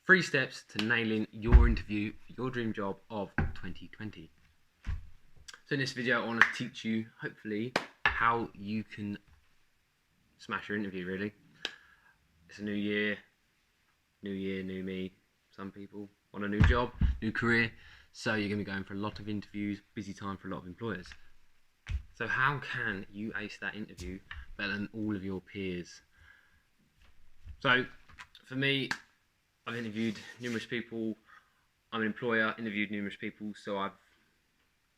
3 steps to nailing your interview for your dream job of 2020. So in this video, I want to teach you, hopefully, how you can smash your interview, really. It's a new year, new me. Some people want a new job, new career. So you're going to be going for a lot of interviews, busy time for a lot of employers. So how can you ace that interview better than all of your peers? So for me, I've interviewed numerous people. I'm an employer, interviewed numerous people, so I've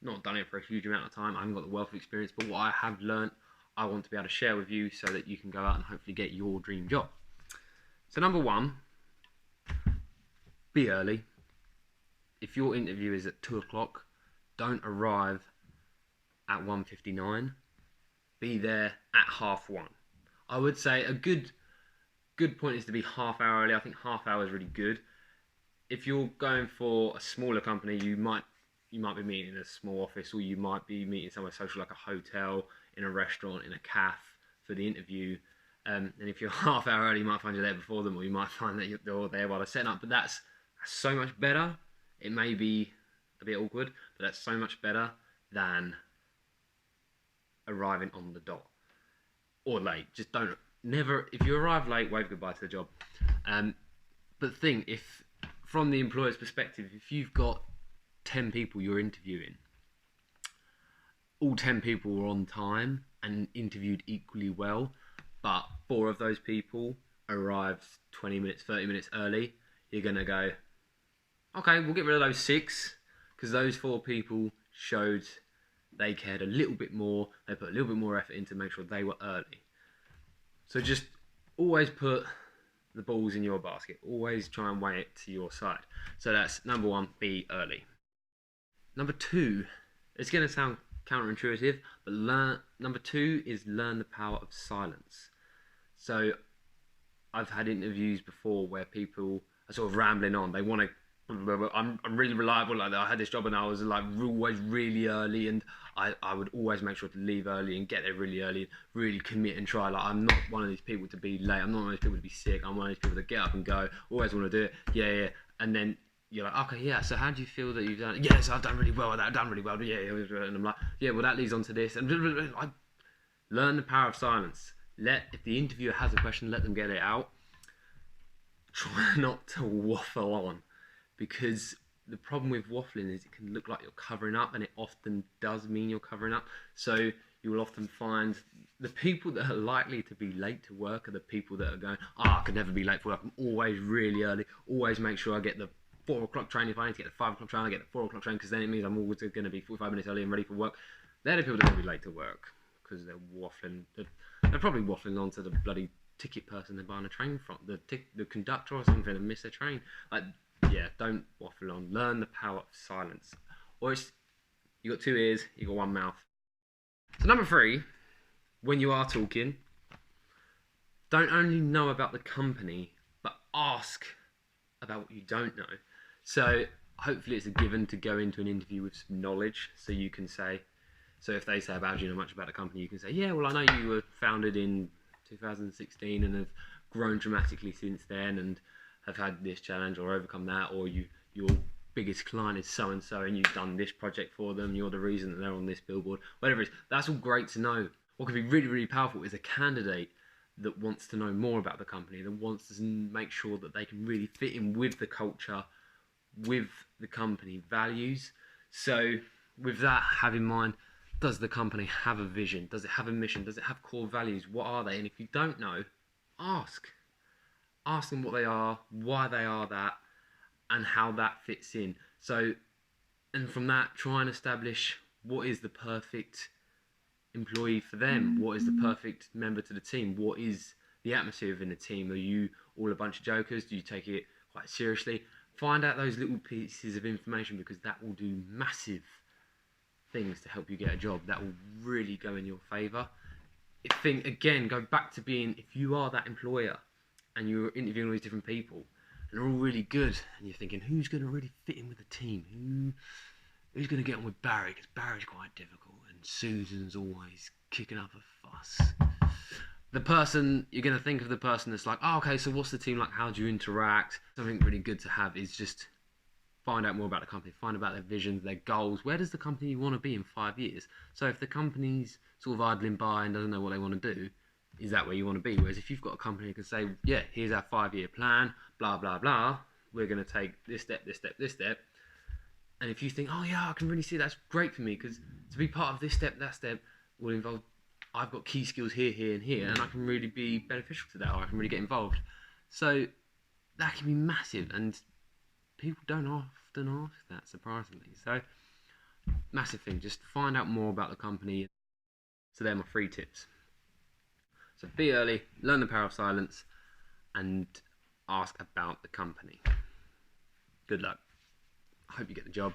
not done it for a huge amount of time. I haven't got the wealth of experience, but what I have learnt, I want to be able to share with you so that you can go out and hopefully get your dream job. So number one, be early. If your interview is at 2 o'clock, don't arrive at 1:59. Be there at 1:30. I would say a good point is to be half hour early. I think half hour is really good. If you're going for a smaller company, you might be meeting in a small office, or you might be meeting somewhere social like a hotel, in a restaurant, in a cafe for the interview. And if you're half hour early, you might find you're there before them, or you might find that you're all there while they're setting up. But that's so much better. It may be a bit awkward, but that's so much better than arriving on the dot or late. Just don't. Never, if you arrive late, wave goodbye to the job. But think, if from the employer's perspective, if you've got 10 people you're interviewing, all 10 people were on time and interviewed equally well, but 4 of those people arrived 20 minutes, 30 minutes early, you're going to go, okay, we'll get rid of those 6, because those 4 people showed they cared a little bit more, they put a little bit more effort in to make sure they were early. So just always put the balls in your basket. Always try and weigh it to your side. So that's number 1, be early. Number 2, it's going to sound counterintuitive, but number 2 is learn the power of silence. So I've had interviews before where people are sort of rambling on. They want to, I'm really reliable, like that. I had this job and I was like always really early, and I would always make sure to leave early and get there really early, really commit and try. Like, I'm not one of these people to be late. I'm not one of these people to be sick. I'm one of these people to get up and go. Always want to do it. Yeah. And then you're like, okay, yeah. So how do you feel that you've done it? Yes, I've done really well with that. I've done really well. Yeah. And I'm like, yeah. Well, that leads on to this. And I learn the power of silence. If the interviewer has a question, let them get it out. Try not to waffle on, because the problem with waffling is it can look like you're covering up, and it often does mean you're covering up. So you will often find the people that are likely to be late to work are the people that are going, I could never be late for work. I'm always really early. Always make sure I get the 4 o'clock train. If I need to get the 5 o'clock train, I get the 4 o'clock train, because then it means I'm always going to be 45 minutes early and ready for work. They're the people that are going to be late to work, because they're waffling. They're probably waffling onto the bloody ticket person they're buying a train from, the conductor or something, and miss a train. Like, yeah, don't waffle on. Learn the power of silence. Or you got 2 ears, you got 1 mouth. So number 3, when you are talking, don't only know about the company, but ask about what you don't know. So hopefully it's a given to go into an interview with some knowledge, so you can say, so if they say, about, do you know much about the company, you can say, yeah, well, I know you were founded in 2016 and have grown dramatically since then, and have had this challenge or overcome that, or your biggest client is so and so, and you've done this project for them, you're the reason that they're on this billboard, whatever it is. That's all great to know. What can be really, really powerful is a candidate that wants to know more about the company, that wants to make sure that they can really fit in with the culture, with the company values. So with that, have in mind, does the company have a vision? Does it have a mission? Does it have core values? What are they? And if you don't know, ask. Ask them what they are, why they are that, and how that fits in. So, and from that, try and establish what is the perfect employee for them. What is the perfect member to the team? What is the atmosphere within the team? Are you all a bunch of jokers? Do you take it quite seriously? Find out those little pieces of information, because that will do massive things to help you get a job. That will really go in your favour. Again, go back to being, if you are that employer and you're interviewing all these different people and they're all really good, and you're thinking, who's going to really fit in with the team? Who's going to get on with Barry? Because Barry's quite difficult and Susan's always kicking up a fuss. the person, you're going to think of the person that's like, oh, okay, so what's the team like? How do you interact? Something really good to have is just find out more about the company, find about their visions, their goals. Where does the company want to be in 5 years? So if the company's sort of idling by and doesn't know what they want to do, is that where you want to be? Whereas if you've got a company who can say, yeah, here's our 5 year plan, blah, blah, blah, we're going to take this step, this step, this step. And if you think, oh yeah, I can really see that's great for me because to be part of this step, that step will involve, I've got key skills here, here, and here, and I can really be beneficial to that, or I can really get involved. So that can be massive, and people don't often ask that, surprisingly. So massive thing, just find out more about the company. So they're my 3 tips. So be early, learn the power of silence, and ask about the company. Good luck. I hope you get the job.